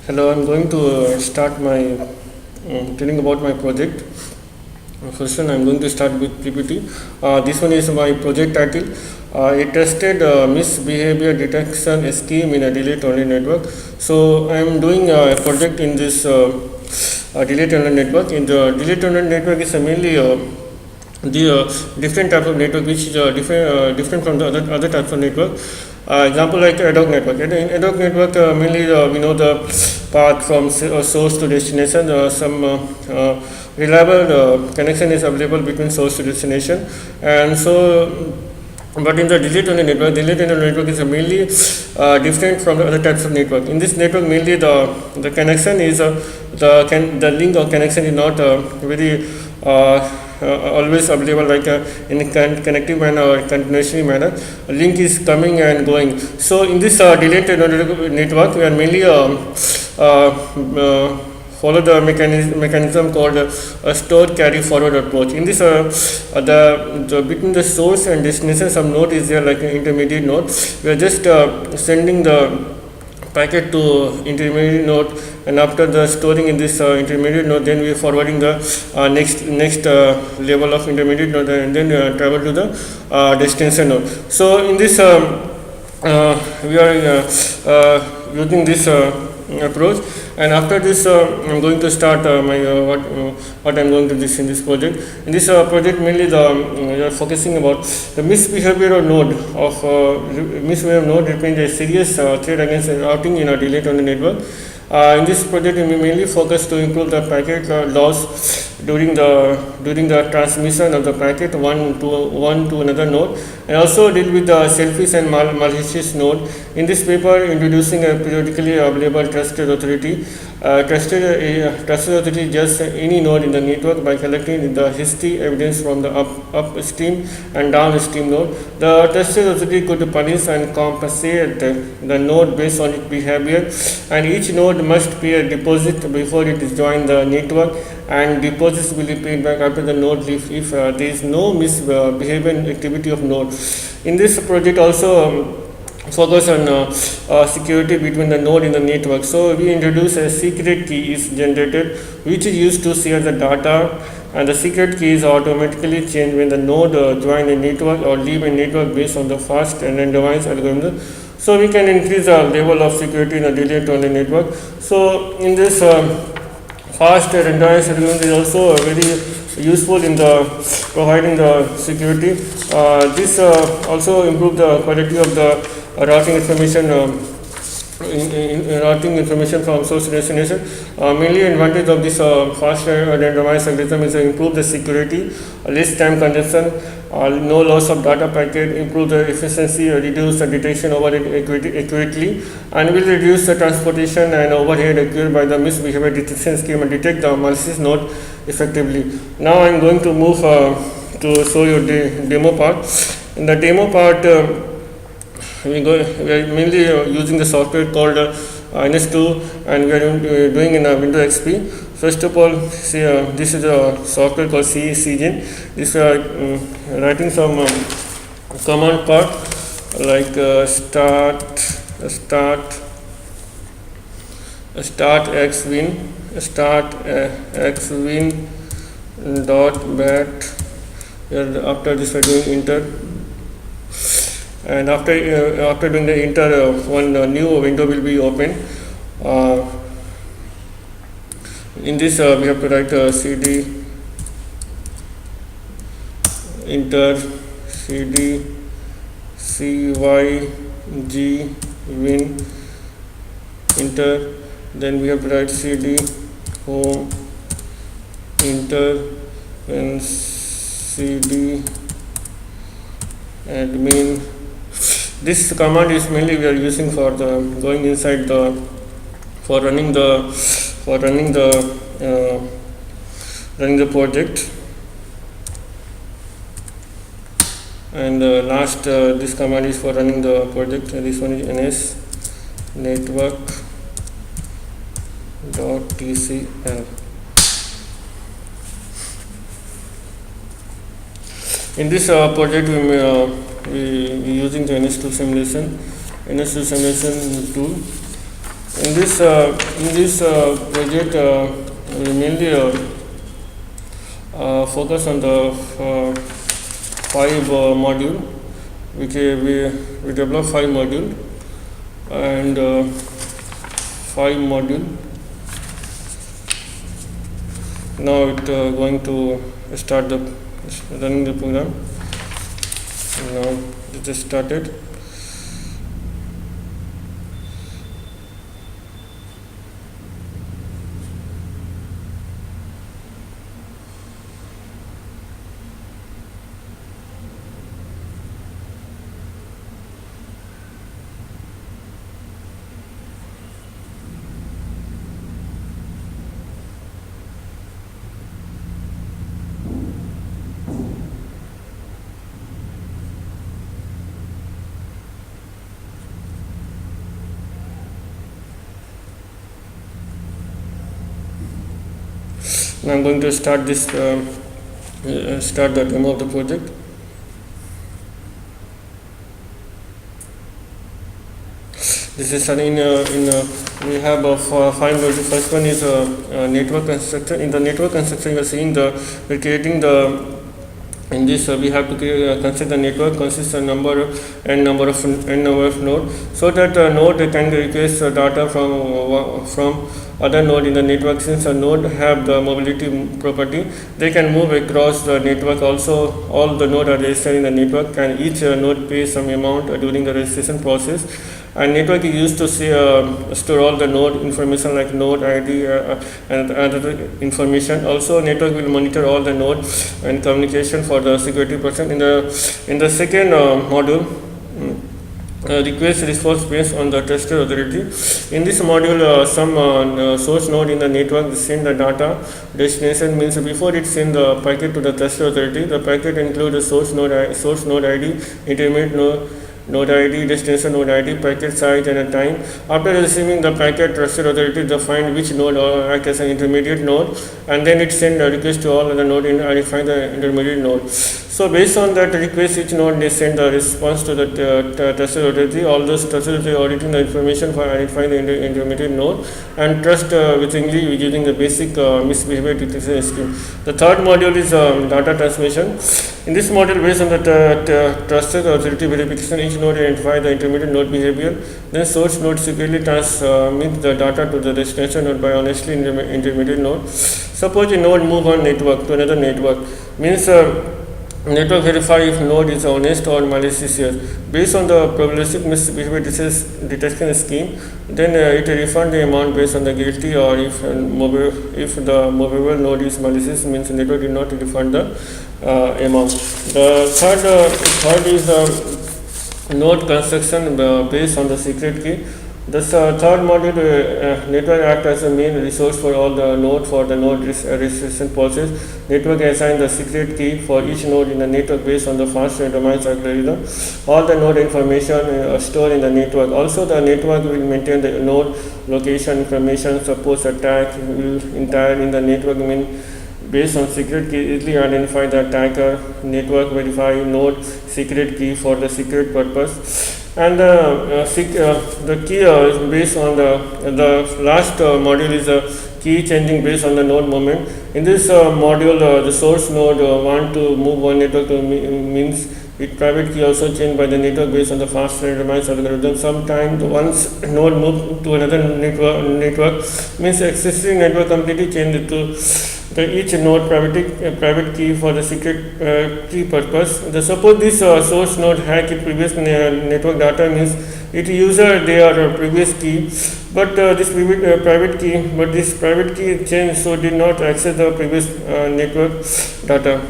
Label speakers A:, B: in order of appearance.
A: Hello, I'm going to start my telling about my project. First one, I'm going to start with PPT. This one is my project title. It tested misbehavior detection scheme in a delay-only network. So I'm doing a project in this delay-only network. In the delay-only network is mainly the different type of network which is different from the other types of network. Example like ad hoc network. In ad hoc network, mainly we know the path from source to destination. Some reliable connection is available between source to destination, and so. But in the delay-only network is mainly different from the other types of network. In this network, mainly the connection is the link or connection is not very always available like in a connective manner or continuously manner. A link is coming and going. So in this delayed network, we are mainly follow the mechanism called store carry forward approach. In this the between the source and destination some node is there like an intermediate node. We are just sending the packet to intermediate node, and after the storing in this intermediate node, then we are forwarding the next level of intermediate node, and then travel to the destination node. So in this we are using this approach, and after this I'm going to start my what I'm going to do in this project. In this project mainly we are focusing about the misbehavior node of misbehavior node represents a serious threat against routing in a delay-only network. In this project we mainly focus to improve the packet loss during the transmission of the packet one to another node, and also deal with the selfish and malicious node. In this paper, introducing a periodically available trusted authority. Trusted authority is just any node in the network by collecting the history evidence from the upstream and downstream node. The trusted authority could punish and compensate the node based on its behavior, and each node must pay a deposit before it is joined the network, and deposits will be paid back after the node leaves if there is no misbehavior activity of node. In this project also focus on security between the node in the network. So we introduce a secret key is generated which is used to share the data, and the secret key is automatically changed when the node join a network or leave a network based on the fast and randomized algorithm. So we can increase the level of security in a delay-only network. So in this fast randomized algorithm is also very useful in the providing the security. This also improve the quality of the routing information routing information from source to destination. Mainly advantage of this fast randomized algorithm is to improve the security, less time consumption, no loss of data packet, improve the efficiency, reduce the detection overhead accurately, and will reduce the transportation and overhead occurred by the misbehavior detection scheme and detect the malicious node effectively. Now I am going to move to show you the demo part. In the demo part, we are mainly using the software called NS2, and we are doing in Windows XP. First of all, see, this is a software called CGen. This writing some command part like start xwin dot bat. After this we are doing enter, and after doing the enter, one new window will be open. In this we have to write cd enter cd cyg win enter, then we have to write cd home enter and cd admin. This command is mainly we are using for the going inside the for running the project. And last this command is for running the project, and this one is ns network dot tcl. In this project we using the NS2 simulation tool. In this project, we mainly focus on the five module, which we develop five module and five module. Now it going to start the running the program. Now it just started. Now I'm going to start start the demo of the project. This is we have five modules. First one is network construction. In the network construction, you are seeing we're creating the. In this, we have to construct the network consists of n number of nodes, so that node can request data from other node in the network. Since a node have the mobility property, they can move across the network. Also, all the nodes are registered in the network, and each node pays some amount during the registration process. And network is used to store all the node information like node ID and other information. Also, network will monitor all the node and communication for the security person. In the second module, request response based on the trusted authority. In this module, some source node in the network send the data. Destination means before it send the packet to the trusted authority, the packet includes the source node ID, intermediate node ID, destination node ID, packet size and a time. After receiving the packet, trusted authority define which node or act as an intermediate node, and then it send a request to all other node and identify the intermediate node. So based on that request, each node they send the response to the trusted authority. All those trusted authority auditing the information for identifying the intermediate node and trust wittingly using the basic misbehavior detection scheme. The third module is data transmission. In this module, based on the trusted authority verification, each node identify the intermediate node behavior. Then source node securely transmit the data to the destination node by honestly intermediate node. Suppose a node move on network to another network, means network verify if node is honest or malicious. Based on the probabilistic misbehavior detection scheme, then it refund the amount based on the guilty, or if the movable node is malicious, means network did not refund the amount. The third is the node construction based on the secret key. The third module, network acts as a main resource for all the node for the node registration process. Network assigns the secret key for each node in the network based on the fast randomized algorithm. All the node information stored in the network. Also, the network will maintain the node location information. Suppose attack will enter in the network based on secret key, easily identify the attacker. Network verify node secret key for the secret purpose. And the key is based on the last module is key changing based on the node movement. In this module, the source node want to move one network to means its private key also changed by the network based on the fast randomized algorithm. Sometimes once node move to another network means existing network completely changed to each node private key for the secret key purpose. Suppose this source node hack its previous network data, means it user their previous key, but this private key changed, so did not access the previous network data.